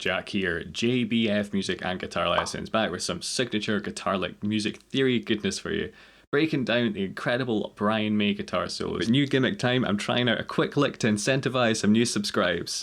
Jack here, JBF Music and Guitar Lessons, back with some signature guitar-like music theory goodness for you. Breaking down the incredible Brian May guitar solos. New gimmick time, I'm trying out a quick lick to incentivize some new subscribes.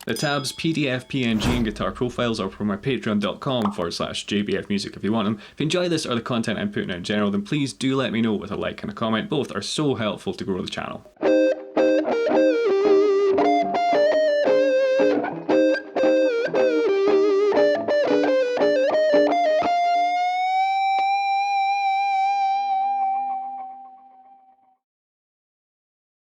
The tabs PDF, PNG and guitar profiles are from my patreon.com/JBF Music if you want them. If you enjoy this or the content I'm putting out in general, then please do let me know with a like and a comment. Both are so helpful to grow the channel.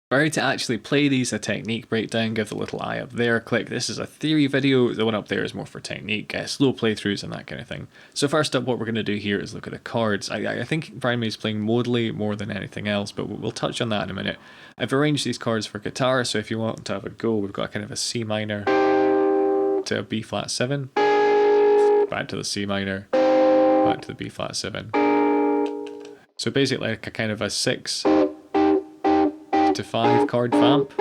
For to actually play these, a technique breakdown, give the little eye up there, click. This is a theory video, the one up there is more for technique, slow playthroughs and that kind of thing. So first up, what we're going to do here is look at the chords. I think Brian May's playing modally more than anything else, but we'll touch on that in a minute. I've arranged these chords for guitar, so if you want to have a go, we've got kind of a C minor to a B flat 7, back to the C minor, back to the B flat 7. So basically like a kind of a 6 to 5 chord vamp.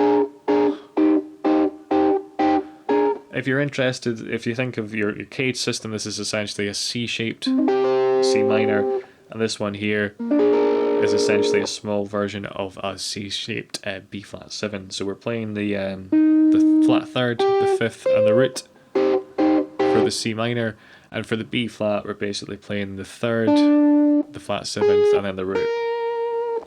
If you're interested, if you think of your cage system, this is essentially a C-shaped C minor, and this one here is essentially a small version of a C-shaped B flat 7. So we're playing the flat third, the fifth, and the root for the C minor, and for the B flat we're basically playing the third, the flat 7th, and then the root.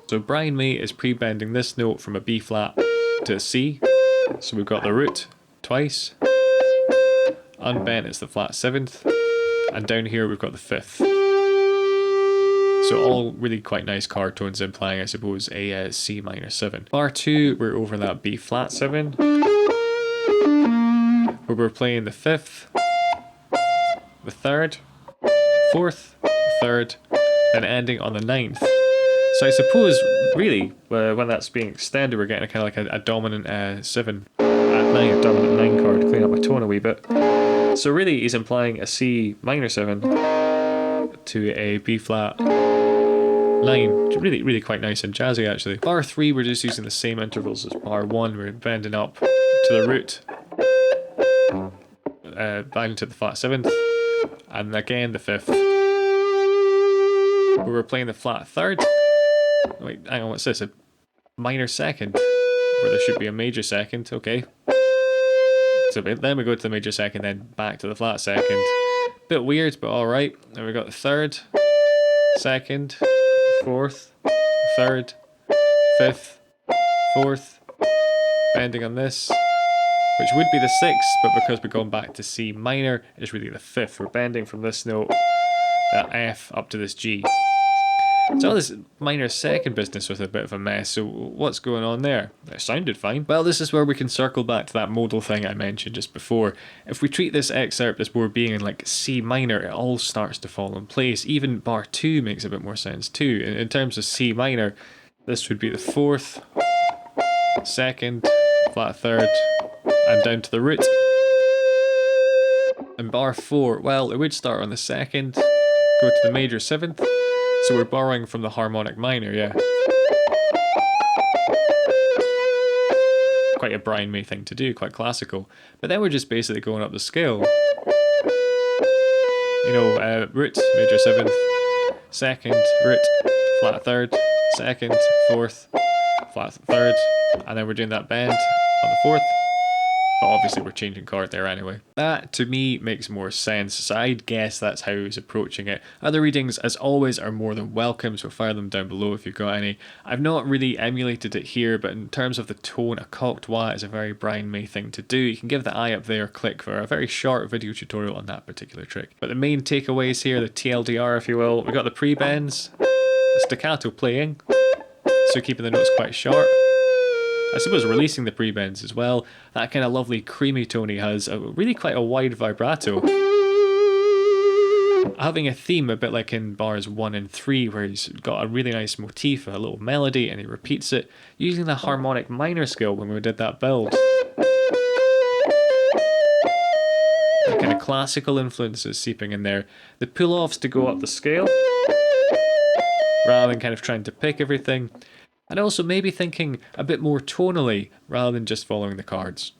So Brian May is pre-bending this note from a B flat to a C. So we've got the root twice, unbent is the flat 7th, and down here we've got the 5th. So all really quite nice chord tones implying, I suppose, a C minor 7. Bar 2, we're over that B flat 7, where we're playing the 5th, the 3rd, 4th, 3rd, and ending on the 9th. So I suppose, really, when that's being extended, we're getting a kind of like a dominant 7 at 9, a dominant 9 chord, clean up my tone a wee bit. So really, he's implying a C minor 7 to a B flat 9. Really quite nice and jazzy, actually. Bar 3, we're just using the same intervals as bar 1. We're bending up to the root, down to the flat 7th, and again the 5th. Where we're playing the flat 3rd. Wait, hang on, what's this? A minor 2nd? Where there should be a major 2nd, okay. So then we go to the major 2nd, then back to the flat 2nd. Bit weird, but alright. Then we've got the 3rd, 2nd, 4th, 3rd, 5th, 4th, bending on this, which would be the 6th, but because we're going back to C minor, it's really the 5th. We're bending from this note, that F, up to this G. So all this minor 2nd business was a bit of a mess, so what's going on there? It sounded fine. Well, this is where we can circle back to that modal thing I mentioned just before. If we treat this excerpt as more being in like C minor, it all starts to fall in place. Even bar 2 makes a bit more sense too. In terms of C minor, this would be the 4th, 2nd, flat 3rd, and down to the root. And bar 4, well, it would start on the 2nd, go to the major 7th, so we're borrowing from the harmonic minor, yeah. Quite a Brian May thing to do, quite classical. But then we're just basically going up the scale. You know, root, major 7th, 2nd, root, flat 3rd, 2nd, 4th, flat 3rd, and then we're doing that bend on the 4th. But obviously we're changing chord there anyway. That, to me, makes more sense, so I'd guess that's how he's approaching it. Other readings, as always, are more than welcome, so fire them down below if you've got any. I've not really emulated it here, but in terms of the tone, a cocked wah is a very Brian May thing to do. You can give the eye up there a click for a very short video tutorial on that particular trick. But the main takeaways here, the TLDR if you will, we've got the pre-bends, the staccato playing, so keeping the notes quite short. I suppose releasing the pre-bends as well. That kind of lovely creamy tone he has, really quite a wide vibrato. Having a theme a bit like in bars 1 and 3 where he's got a really nice motif, a little melody, and he repeats it, using the harmonic minor scale when we did that build. The kind of classical influences seeping in there. The pull-offs to go up the scale, rather than kind of trying to pick everything. And also maybe thinking a bit more tonally rather than just following the cards.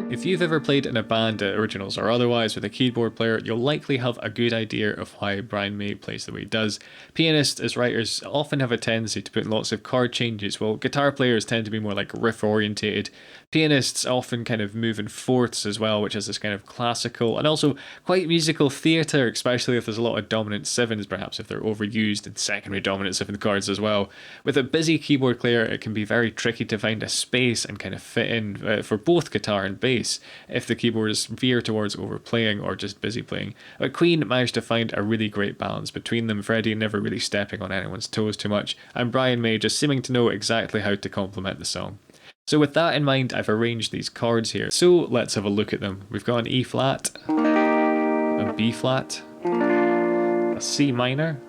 If you've ever played in a band at originals or otherwise with a keyboard player, you'll likely have a good idea of why Brian May plays the way he does. Pianists, as writers, often have a tendency to put in lots of chord changes, while guitar players tend to be more like riff orientated. Pianists often kind of move in fourths as well, which is this kind of classical and also quite musical theatre, especially if there's a lot of dominant sevens, perhaps if they're overused and secondary dominant seventh chords as well. With a busy keyboard player, it can be very tricky to find a space and kind of fit in for both guitar and bass if the keyboards veer towards overplaying or just busy playing. But Queen managed to find a really great balance between them, Freddie never really stepping on anyone's toes too much, and Brian May just seeming to know exactly how to complement the song. So with that in mind, I've arranged these chords here. So let's have a look at them. We've got an E flat, a B flat, a C minor,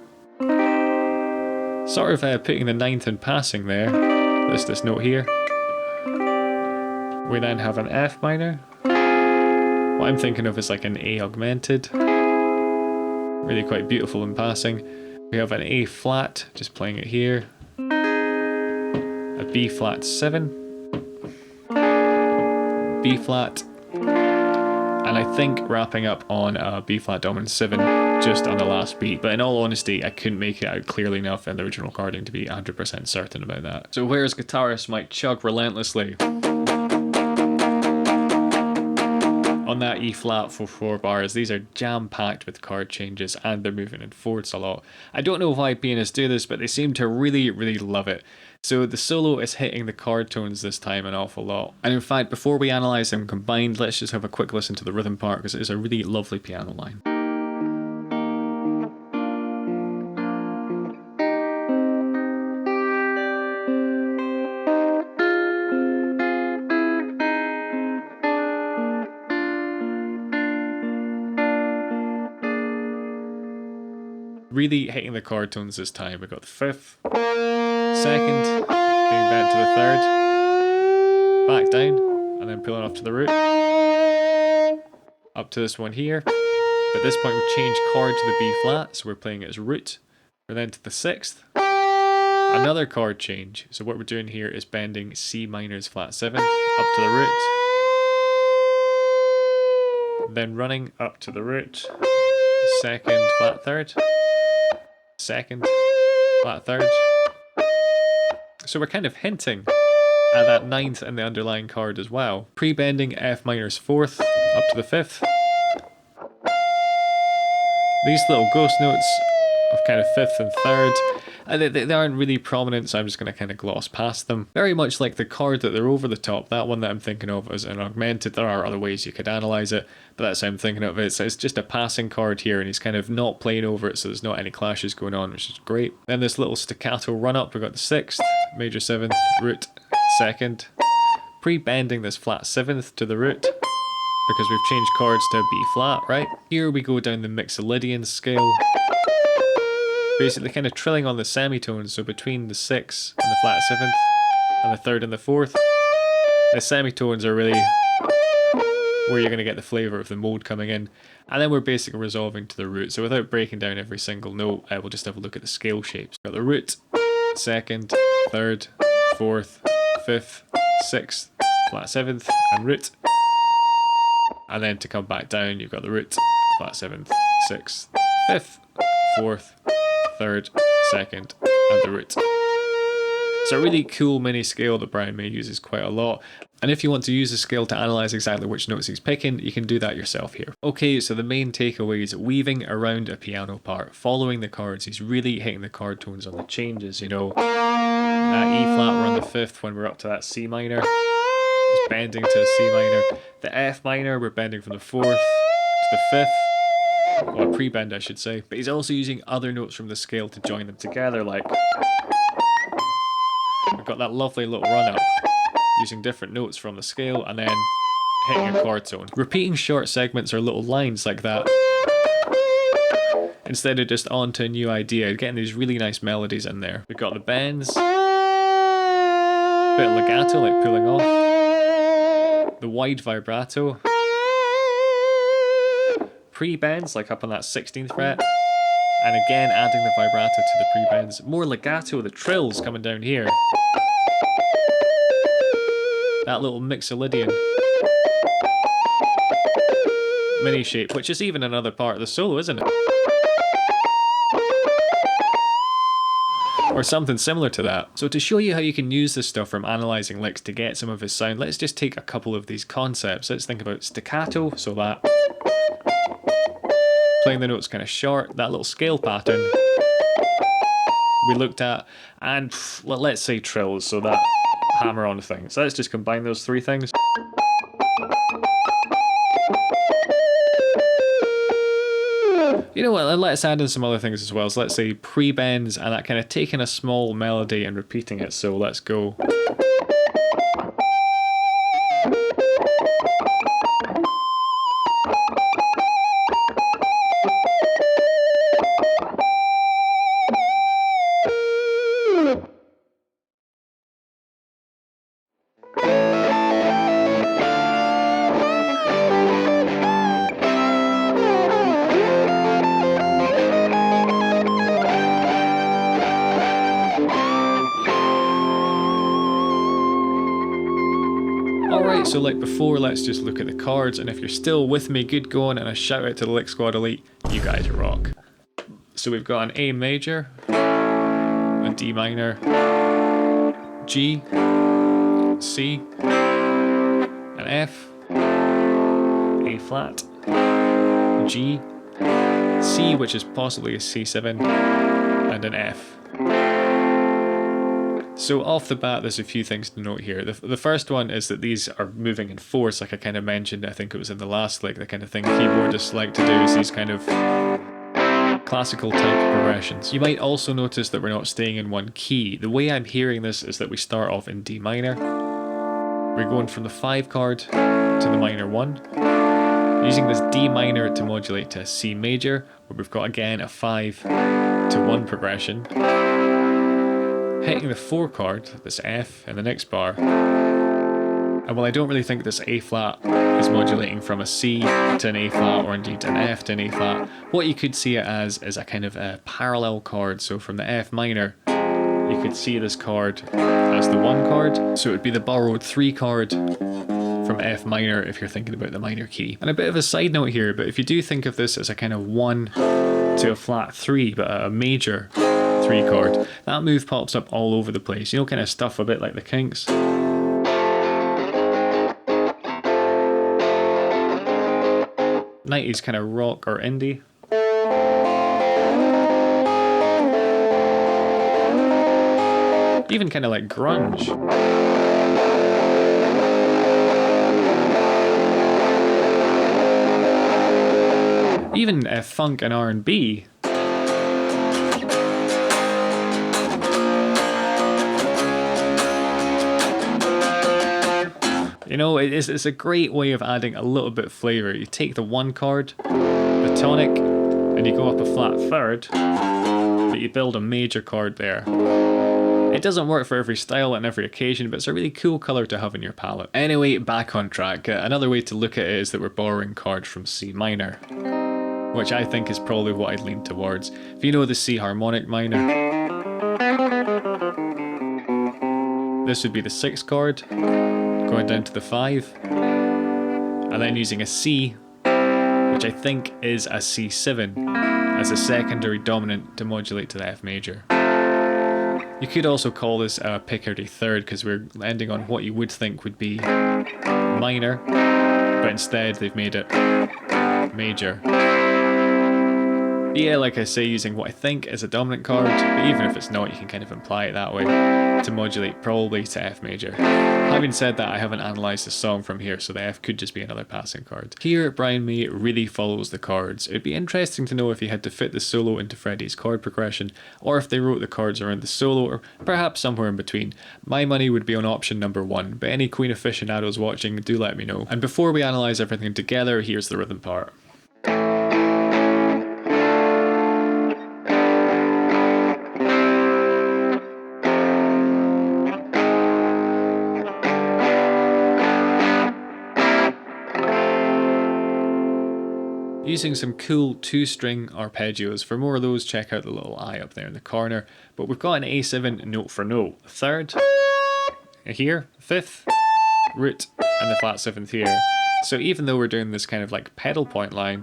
sort of putting the ninth in passing there, this note here. We then have an F minor. What I'm thinking of is like an A augmented, really quite beautiful in passing. We have an A flat, just playing it here, a B flat 7, B flat, and I think wrapping up on a B flat dominant 7 just on the last beat. But in all honesty, I couldn't make it out clearly enough in the original recording to be 100% certain about that. So whereas guitarists might chug relentlessly on that E flat for 4 bars, these are jam-packed with chord changes and they're moving in fourths a lot. I don't know why pianists do this, but they seem to really, really love it. So the solo is hitting the chord tones this time an awful lot. And in fact, before we analyse them combined, let's just have a quick listen to the rhythm part because it is a really lovely piano line. Really hitting the chord tones this time. We've got the 5th, 2nd, getting back to the 3rd, back down, and then pulling off to the root, up to this one here. But at this point we've changed chord to the B flat, so we're playing it as root. We're then to the 6th, another chord change. So what we're doing here is bending C minor's flat 7th up to the root, then running up to the root, 2nd flat 3rd, 2nd flat 3rd. So we're kind of hinting at that 9th and the underlying chord as well. Pre-bending F minor's 4th up to the 5th. These little ghost notes of kind of 5th and 3rd, they aren't really prominent, so I'm just going to kind of gloss past them. Very much like the chord that they're over the top, that one that I'm thinking of as an augmented. There are other ways you could analyse it, but that's how I'm thinking of it. So it's just a passing chord here, and he's kind of not playing over it, so there's not any clashes going on, which is great. Then this little staccato run up, we've got the 6th, major 7th, root, 2nd. Pre-bending this flat 7th to the root, because we've changed chords to a B flat, right? Here we go down the Mixolydian scale, basically kind of trilling on the semitones, so between the 6th and the flat 7th, and the 3rd and the 4th. The semitones are really where you're going to get the flavour of the mode coming in. And then we're basically resolving to the root. So without breaking down every single note, we'll just have a look at the scale shapes. We've got the root, 2nd, 3rd, 4th, 5th, 6th, flat 7th, and root. And then to come back down, you've got the root, flat 7th, 6th, 5th, 4th, 3rd, 2nd, and the root. It's a really cool mini scale that Brian May uses quite a lot. And if you want to use the scale to analyse exactly which notes he's picking, you can do that yourself here. Okay, so the main takeaway is weaving around a piano part, following the chords. He's really hitting the chord tones on the changes, you know. That E flat, we're on the 5th when we're up to that C minor. He's bending to the C minor. The F minor, we're bending from the 4th to the 5th. Well, pre-bend I should say. But he's also using other notes from the scale to join them together, like we've got that lovely little run up, using different notes from the scale and then hitting a chord tone. Repeating short segments or little lines like that, instead of just on to a new idea, getting these really nice melodies in there. We've got the bends, Bit of legato, like pulling off. The wide vibrato. Pre-bends, like up on that 16th fret. And again, adding the vibrato to the pre-bends. More legato, the trills coming down here. That little mixolydian mini shape, which is even another part of the solo, isn't it? Or something similar to that. So to show you how you can use this stuff from analysing licks to get some of his sound, let's just take a couple of these concepts. Let's think about staccato, so that. Playing the notes kind of short, that little scale pattern we looked at, and let's say trills, so that hammer on thing. So let's just combine those three things. You know what, let's add in some other things as well. So let's say pre-bends and that kind of taking a small melody and repeating it. So let's go. Alright, so like before, let's just look at the chords, and if you're still with me, good going, and a shout out to the Lick Squad Elite, you guys rock. So we've got an A major, a D minor, G, C, an F, A flat, G, C, which is possibly a C7, and an F. So off the bat, there's a few things to note here. The first one is that these are moving in fourths, like I kind of mentioned. I think it was in the last lick, the kind of thing keyboardists like to do is these kind of classical type progressions. You might also notice that we're not staying in one key. The way I'm hearing this is that we start off in D minor. We're going from the 5 chord to the minor 1. Using this D minor to modulate to a C major, where we've got again a 5 to 1 progression. Hitting the 4 chord, this F, in the next bar. And while I don't really think this A flat is modulating from a C to an A flat, or indeed an F to an A flat, what you could see it as is a kind of a parallel chord. So from the F minor, you could see this chord as the 1 chord. So it would be the borrowed 3 chord from F minor if you're thinking about the minor key. And a bit of a side note here, but if you do think of this as a kind of 1 to a flat 3, but a major 3 chord, that move pops up all over the place. You know, kind of stuff a bit like the Kinks. 90s kind of rock or indie. Even kind of like grunge. Even funk and R&B. You know, it's a great way of adding a little bit of flavour. You take the 1 chord, the tonic, and you go up a flat 3rd, but you build a major chord there. It doesn't work for every style and every occasion, but it's a really cool colour to have in your palette. Anyway, back on track. Another way to look at it is that we're borrowing chords from C minor, which I think is probably what I'd lean towards. If you know the C harmonic minor, this would be the 6th chord, going down to the 5, and then using a C, which I think is a C7, as a secondary dominant to modulate to the F major. You could also call this a Picardy 3rd, because we're ending on what you would think would be minor, but instead they've made it major. Yeah, like I say, using what I think is a dominant chord, but even if it's not, you can kind of imply it that way, to modulate probably to F major. Having said that, I haven't analysed the song from here, so the F could just be another passing chord. Here, Brian May really follows the chords. It'd be interesting to know if he had to fit the solo into Freddie's chord progression, or if they wrote the chords around the solo, or perhaps somewhere in between. My money would be on option number 1, but any Queen aficionados watching, do let me know. And before we analyse everything together, here's the rhythm part. using some cool 2-string arpeggios. For more of those, check out the little eye up there in the corner. But we've got an A7 note for note. Third, here, fifth, root, and the flat 7th here. So even though we're doing this kind of like pedal point line,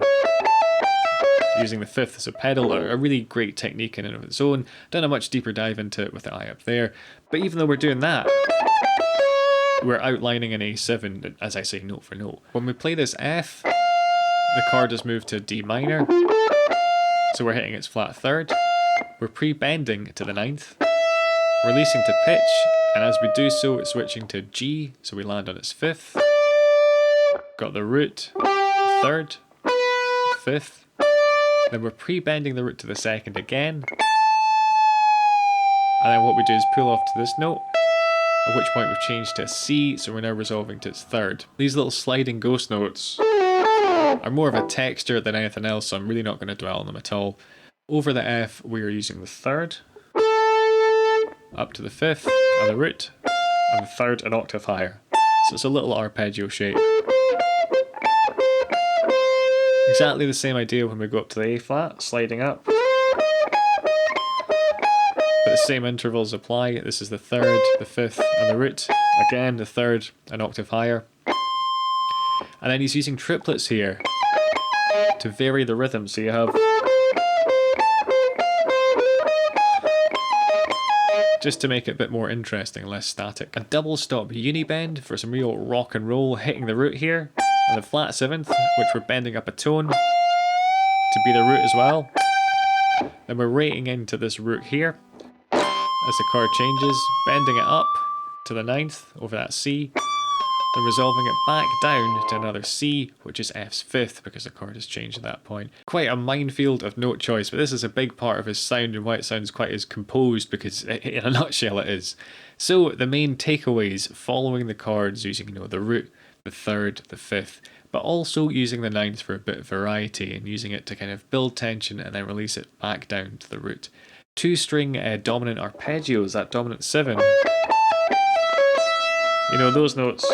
using the 5th as a pedal, a really great technique in and of its own. Done a much deeper dive into it with the eye up there. But even though we're doing that, we're outlining an A7, as I say, note for note. When we play this F, the chord is moved to D minor, so we're hitting its flat 3rd. We're pre-bending to the 9th, releasing to pitch, and as we do so, it's switching to G, so we land on its 5th. Got the root, 3rd, 5th. Then we're pre-bending the root to the 2nd again. And then what we do is pull off to this note, at which point we've changed to C, so we're now resolving to its 3rd. These little sliding ghost notes are more of a texture than anything else, so I'm really not going to dwell on them at all. Over the F, we are using the 3rd, up to the 5th, and the root, and the 3rd an octave higher. So it's a little arpeggio shape. Exactly the same idea when we go up to the A flat, sliding up. But the same intervals apply. This is the 3rd, the 5th, and the root. Again, the 3rd an octave higher. And then he's using triplets here to vary the rhythm. So you have just to make it a bit more interesting, less static. A double stop unibend for some real rock and roll, hitting the root here, and the flat 7th, which we're bending up a tone to be the root as well. Then we're rating into this root here as the chord changes, bending it up to the 9th over that C, then resolving it back down to another C, which is F's 5th because the chord has changed at that point. Quite a minefield of note choice, but this is a big part of his sound and why it sounds quite as composed, because in a nutshell it is. So the main takeaways, following the chords using, the root, the 3rd, the 5th, but also using the 9th for a bit of variety and using it to kind of build tension and then release it back down to the root. 2-string dominant arpeggios, that dominant 7. Those notes,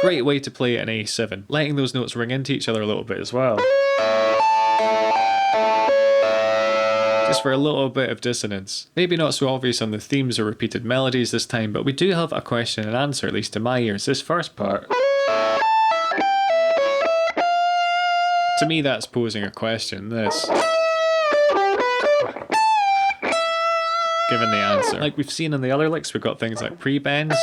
great way to play an A7. Letting those notes ring into each other a little bit as well. Just for a little bit of dissonance. Maybe not so obvious on the themes or repeated melodies this time, but we do have a question and answer, at least to my ears. This first part, to me that's posing a question, this. Given the answer. Like we've seen in the other licks, we've got things like pre-bends,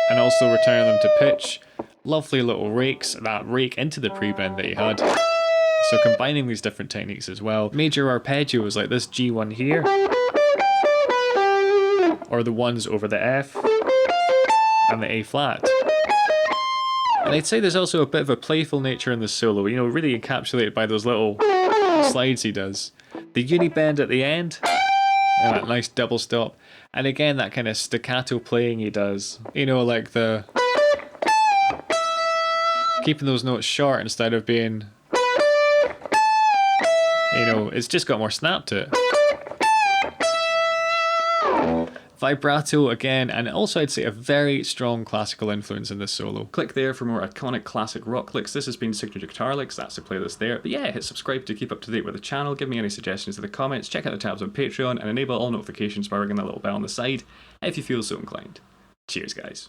and also returning them to pitch. Lovely little rakes, that rake into the pre-bend that he had. So combining these different techniques as well. Major arpeggios like this G1 here, or the ones over the F and the A flat. And I'd say there's also a bit of a playful nature in the solo, really encapsulated by those little slides he does. The unibend at the end, and that nice double stop. And again, that kind of staccato playing he does. Like the keeping those notes short instead of being, it's just got more snap to it. Vibrato again, and also I'd say a very strong classical influence in this solo. Click there for more iconic classic rock licks. This has been Signature Guitar Licks, that's the playlist there. But yeah, hit subscribe to keep up to date with the channel, give me any suggestions in the comments, check out the tabs on Patreon, and enable all notifications by ringing that little bell on the side if you feel so inclined. Cheers guys.